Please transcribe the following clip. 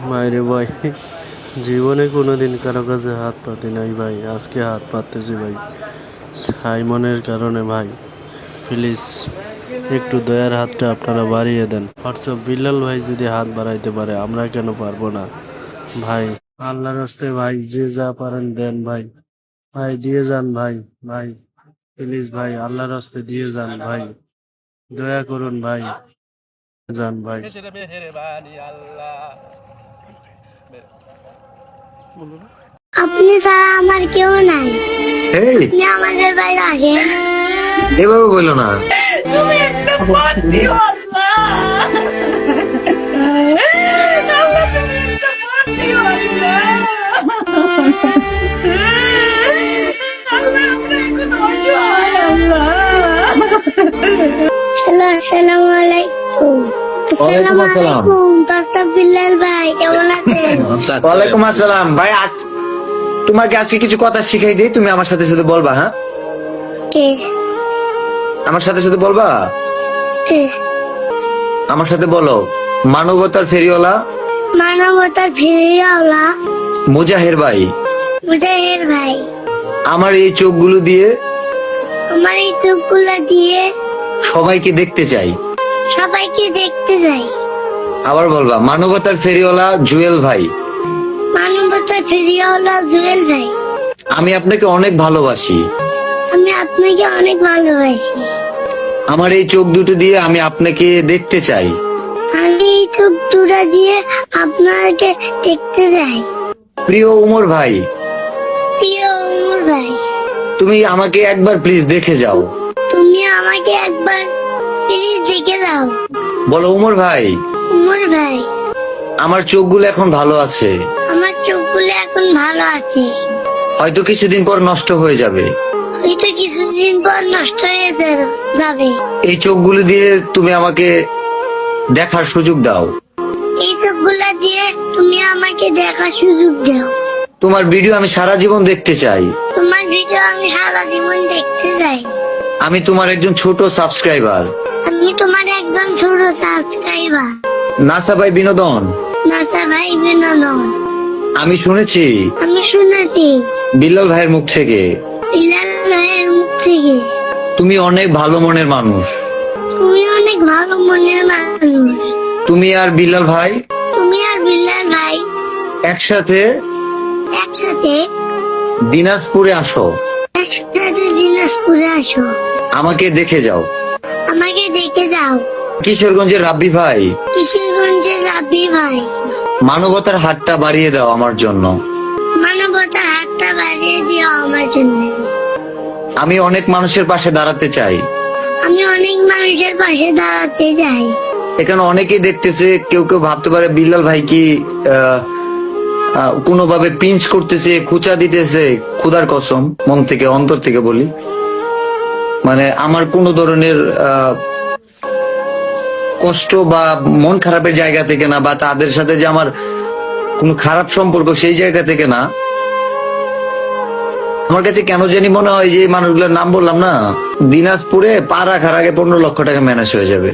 মাইরে ভাই, জীবনে কোনোদিন কারো কাছে হাত পাতি নাই ভাই, আজকে হাত পাততেছি ভাই সাইমনের কারণে ভাই। প্লিজ একটু দয়ার হাতটা আপনারা বাড়িয়ে দেন। হোয়াটসঅ্যাপ বিল্লাল ভাই যদি হাত বাড়াইতে পারে, আমরা কেন পারবো না ভাই? আল্লাহর রাস্তায় ভাই, যে যা পারেন দেন ভাই। ভাই দিয়ে যান ভাই। ভাই প্লিজ ভাই, আল্লাহর রাস্তায় দিয়ে যান ভাই, দয়া করুন ভাই, যান ভাই। আপনি ছাড়া আমার কেউ নাই। এই আপনি আমাদের বাইরে আসেন। এভাবে বললো না। তুমি একটা বাদ দিও আল্লাহ। আল্লাহ তুমি একটা বাদ দিও আল্লাহ। আল্লাহ আমরা এখন অসহায় আল্লাহ। হ্যালো, আসসালামু আলাইকুম। আসসালামু আসসালাম। আলাইকুম ডক্টর বিল্লাল ভাই, কেমন আছেন? ওয়ালাইকুম আসসালাম ভাই। তোমাকে আজকে কিছু কথা শিখাই দিই, তুমি আমার সাথে সাথে বলবা। হ্যাঁ, কে আমার সাথে সাথে বলবা। কে? আমার সাথে বলো, মানবতার ফেরিওয়ালা মানবতার ফিরিয়াওয়ালা মুজাহের ভাই, মুজাহির ভাই, আমার এই চোখগুলো দিয়ে আমার এই চোখগুলো দিয়ে সবাইকে দেখতে চাই। সবাইকে দেখতে যাই। আবার বলবা, মানবতার ফেরিওয়ালা জুয়েল ভাই, মানবতার ফিরিয়াওয়ালা জুয়েল ভাই, আমি আপনাকে অনেক ভালোবাসি। আমি আপনাকে অনেক ভালোবাসি। আমার এই চোখ দুটো দিয়ে আমি আপনাকে দেখতে চাই। আমি এই চোখ দুটা দিয়ে আপনাকে দেখতে যাই। প্রিয় উমর ভাই, প্রিয় উমর ভাই, তুমি আমাকে একবার প্লিজ দেখে যাও। তুমি আমাকে একবার প্লিজ দেখে দাও। বলো উমর ভাই, উমর ভাই, আমার চোখগুলো এখন ভালো আছে, আমার চোখগুলো এখন ভালো আছে। হয়তো কিছুদিন পর নষ্ট হয়ে যাবে। হয়তো কিছুদিন পর নষ্ট হয়ে যাবে। এই চোখগুলো দিয়ে তুমি আমাকে দেখার সুযোগ দাও। এই চোখগুলা দিয়ে তুমি আমাকে দেখার সুযোগ দাও। তোমার ভিডিও আমি সারা জীবন দেখতে চাই। তোমার ভিডিও আমি সারা জীবন দেখতে চাই। আমি তোমার একজন ছোট সাবস্ক্রাইবার। আমি তোমার একজন ছোট সাবস্ক্রাইবার। নাসা ভাই বিনোদন, নাসা ভাই বিনোদন, আমি শুনেছি আমি শুনেছি বিল্লাল ভাইয়ের মুখ থেকে বিলাল ভাইয়ের মুখ থেকে তুমি অনেক ভালো মনের মানুষ। তুমি অনেক ভালো মনের মানুষ। তুমি আর বিল্লাল ভাই তুমি আর বিলাল ভাই একসাথে একসাথে দিনাজপুরে আসো, একসাথে দিনাজপুরে আসো, আমাকে দেখে যাও। আমাকে দেখে যাও। কিশোরগঞ্জের রাব্বি ভাই, কিশোরগঞ্জের রাব্বি ভাই, মানবতার হাতটা বাড়িয়ে দাও আমার জন্য। মানবতার হাতটা বাড়িয়ে দিও আমার জন্য। আমি অনেক মানুষের পাশে দাঁড়াতে চাই। আমি অনেক মানুষের পাশে দাঁড়াতে যাই। এখানে অনেকেই দেখতেছে, কেউ কেউ ভাবতে পারে বিল্লাল ভাই কি কোনোভাবে পিঞ্চ করতেছে, খুচা দিতেছে। খুদার কসম, মন থেকে অন্তর থেকে বলি, মানে আমার কোনো ধরনের কষ্ট বা মন খারাপের জায়গা থেকে না, বা তাদের সাথে যে আমার কোনো খারাপ সম্পর্ক সেই জায়গা থেকে না। আমার কাছে কেন জানি মনে হয় যে মানুষগুলোর নাম বললাম না, দিনাজপুরে পা রাখার আগে 15 লক্ষ টাকা ম্যানেজ হয়ে যাবে।